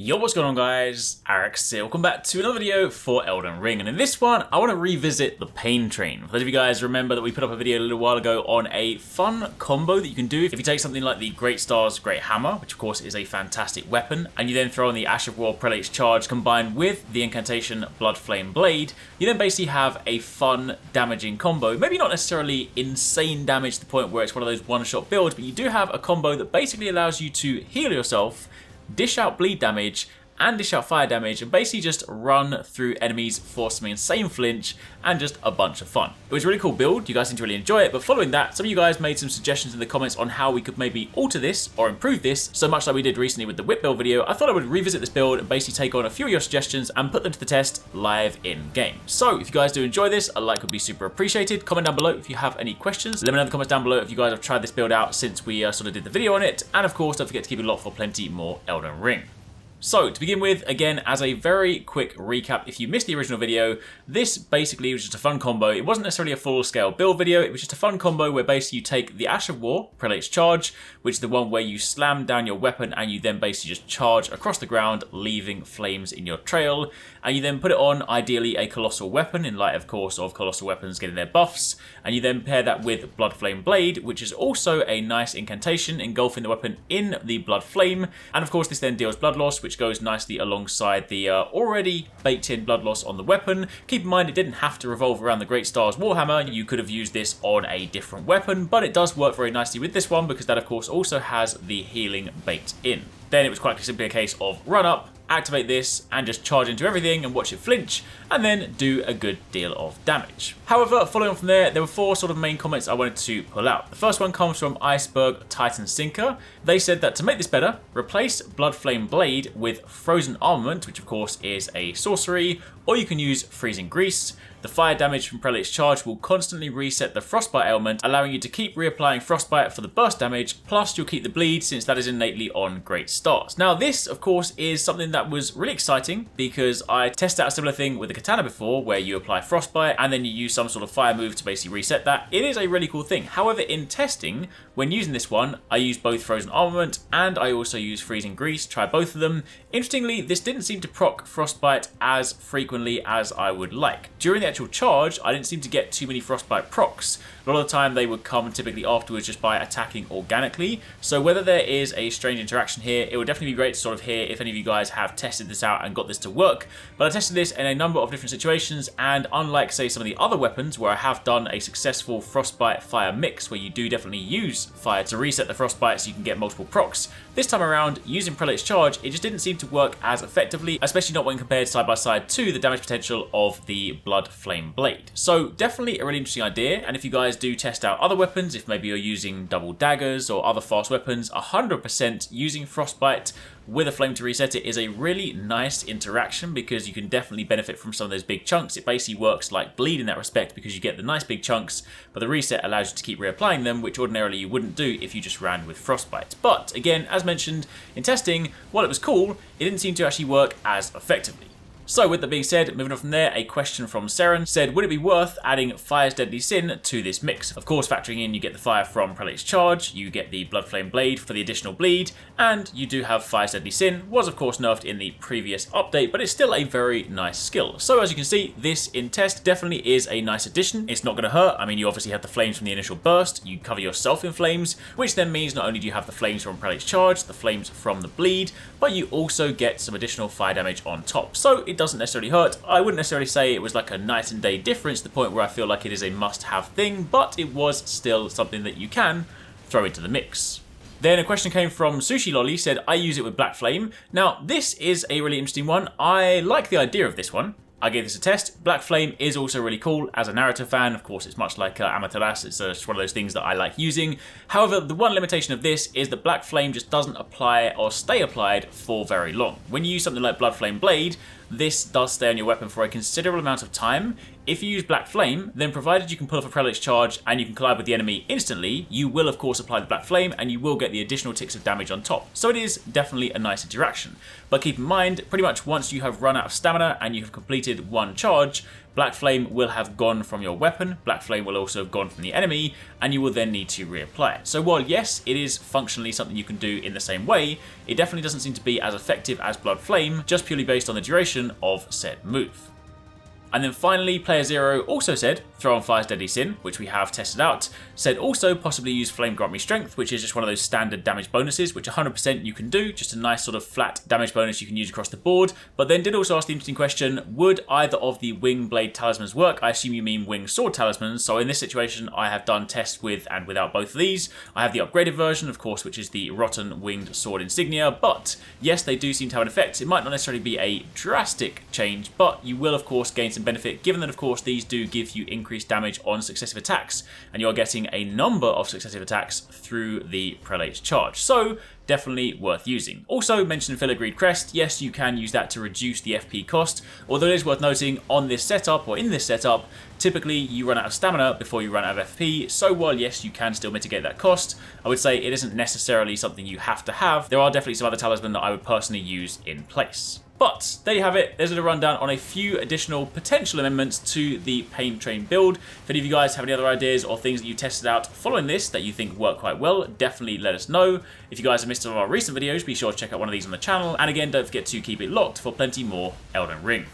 Yo, what's going on guys? HyperX here. Welcome back to another video for Elden Ring, and in this one I want to revisit the Pain Train. For those of you guys remember that we put up a video a little while ago on a fun combo that you can do if you take something like the Great Star's Great Hammer, which of course is a fantastic weapon, and you then throw in the Ash of War Prelate's Charge combined with the incantation Bloodflame Blade. You then basically have a fun damaging combo, maybe not necessarily insane damage to the point where it's one of those one-shot builds, but you do have a combo that basically allows you to heal yourself, dish out bleed damage, and dish out fire damage, and basically just run through enemies for some insane flinch and just a bunch of fun. It was a really cool build, you guys seem to really enjoy it, but following that, some of you guys made some suggestions in the comments on how we could maybe alter this or improve this, so much like we did recently with the whip build video. I thought I would revisit this build and basically take on a few of your suggestions and put them to the test live in game. So if you guys do enjoy this, a like would be super appreciated. Comment down below if you have any questions. Let me know in the comments down below if you guys have tried this build out since we sort of did the video on it, and of course don't forget to keep it locked for plenty more Elden Ring. So, to begin with, again, as a very quick recap, if you missed the original video, this basically was just a fun combo. It wasn't necessarily a full-scale build video, it was just a fun combo where basically you take the Ash of War, Prelate's Charge, which is the one where you slam down your weapon and you then basically just charge across the ground, leaving flames in your trail, and you then put it on, ideally, a Colossal Weapon, in light, of course, of Colossal Weapons getting their buffs, and you then pair that with Bloodflame Blade, which is also a nice incantation, engulfing the weapon in the Blood Flame, and of course this then deals blood loss, which goes nicely alongside the already baked in blood loss on the weapon. Keep in mind it didn't have to revolve around the Great Star's Warhammer, you could have used this on a different weapon, but it does work very nicely with this one because that of course also has the healing baked in. Then it was quite simply a case of run up, activate this, and just charge into everything and watch it flinch, and then do a good deal of damage. However, following on from there were four sort of main comments I wanted to pull out. The first one comes from Iceberg Titan Sinker. They said that to make this better, replace Bloodflame Blade with Frozen Armament, which of course is a sorcery, or you can use Freezing Grease. The fire damage from Prelate's Charge will constantly reset the Frostbite ailment, allowing you to keep reapplying Frostbite for the burst damage, plus you'll keep the bleed since that is innately on Great Stars. Now this, of course, is something that was really exciting because I tested out a similar thing with the Katana before, where you apply Frostbite and then you use some sort of fire move to basically reset that. It is a really cool thing. However, in testing, when using this one, I used both Frozen Armament and I also used Freezing Grease, tried both of them. Interestingly, this didn't seem to proc Frostbite as frequently as I would like. During the actual charge, I didn't seem to get too many Frostbite procs. A lot of the time they would come typically afterwards just by attacking organically. So whether there is a strange interaction here, it would definitely be great to sort of hear if any of you guys have tested this out and got this to work. But I tested this in a number of different situations, and unlike say some of the other weapons where I have done a successful Frostbite fire mix where you do definitely use fire to reset the Frostbite so you can get multiple procs, this time around using Prelate's Charge it just didn't seem to work as effectively, especially not when compared side by side to the damage potential of the Bloodflame Blade. So definitely a really interesting idea, and if you guys do test out other weapons, if maybe you're using double daggers or other fast weapons, 100% using Frostbite with a flame to reset it is a really nice interaction because you can definitely benefit from some of those big chunks. It basically works like bleed in that respect because you get the nice big chunks, but the reset allows you to keep reapplying them, which ordinarily you wouldn't do if you just ran with Frostbite. But again, as mentioned in testing, while it was cool, it didn't seem to actually work as effectively. So with that being said, moving on from there, a question from Seren said, would it be worth adding Fire's Deadly Sin to this mix? Of course, factoring in you get the fire from Prelate's Charge, you get the Bloodflame Blade for the additional bleed, and you do have Fire's Deadly Sin, was of course nerfed in the previous update, but it's still a very nice skill. So as you can see, this in test definitely is a nice addition. It's not going to hurt. I mean, you obviously have the flames from the initial burst, you cover yourself in flames, which then means not only do you have the flames from Prelate's Charge, the flames from the bleed, but you also get some additional fire damage on top. So it doesn't necessarily hurt. I wouldn't necessarily say it was like a night and day difference to the point where I feel like it is a must-have thing, but it was still something that you can throw into the mix. Then a question came from Sushi Lolly, said, I use it with Black Flame. Now, this is a really interesting one. I like the idea of this one. I gave this a test. Black Flame is also really cool as a narrative fan. Of course, it's much like Amaterasu. It's just one of those things that I like using. However, the one limitation of this is that Black Flame just doesn't apply or stay applied for very long. When you use something like Bloodflame Blade, this does stay on your weapon for a considerable amount of time. If you use Black Flame, then provided you can pull off a Prelate's Charge and you can collide with the enemy instantly, you will of course apply the Black Flame and you will get the additional ticks of damage on top. So it is definitely a nice interaction. But keep in mind, pretty much once you have run out of stamina and you have completed one charge, Black Flame will have gone from your weapon, Black Flame will also have gone from the enemy, and you will then need to reapply it. So while yes, it is functionally something you can do in the same way, it definitely doesn't seem to be as effective as Blood Flame, just purely based on the duration of said move. And then finally, Player Zero also said, throw on Fire's Deadly Sin, which we have tested out, said also possibly use Flame Grant Me Strength, which is just one of those standard damage bonuses, which 100% you can do, just a nice sort of flat damage bonus you can use across the board, but then did also ask the interesting question, would either of the Wing Blade Talismans work? I assume you mean Wing Sword Talismans, so in this situation I have done tests with and without both of these. I have the upgraded version, of course, which is the Rotten Winged Sword Insignia, but yes, they do seem to have an effect. It might not necessarily be a drastic change, but you will of course gain some benefit, given that of course these do give you increased damage on successive attacks, and you are getting a number of successive attacks through the Prelate's charge, so definitely worth using. Also mentioned Filigreed Crest, yes, you can use that to reduce the FP cost, although it is worth noting on this setup, or in this setup, typically you run out of stamina before you run out of FP, so while yes, you can still mitigate that cost, I would say it isn't necessarily something you have to have. There are definitely some other talisman that I would personally use in place. But there you have it. There's a little rundown on a few additional potential amendments to the Pain Train build. If any of you guys have any other ideas or things that you tested out following this that you think work quite well, definitely let us know. If you guys have missed some of our recent videos, be sure to check out one of these on the channel. And again, don't forget to keep it locked for plenty more Elden Ring.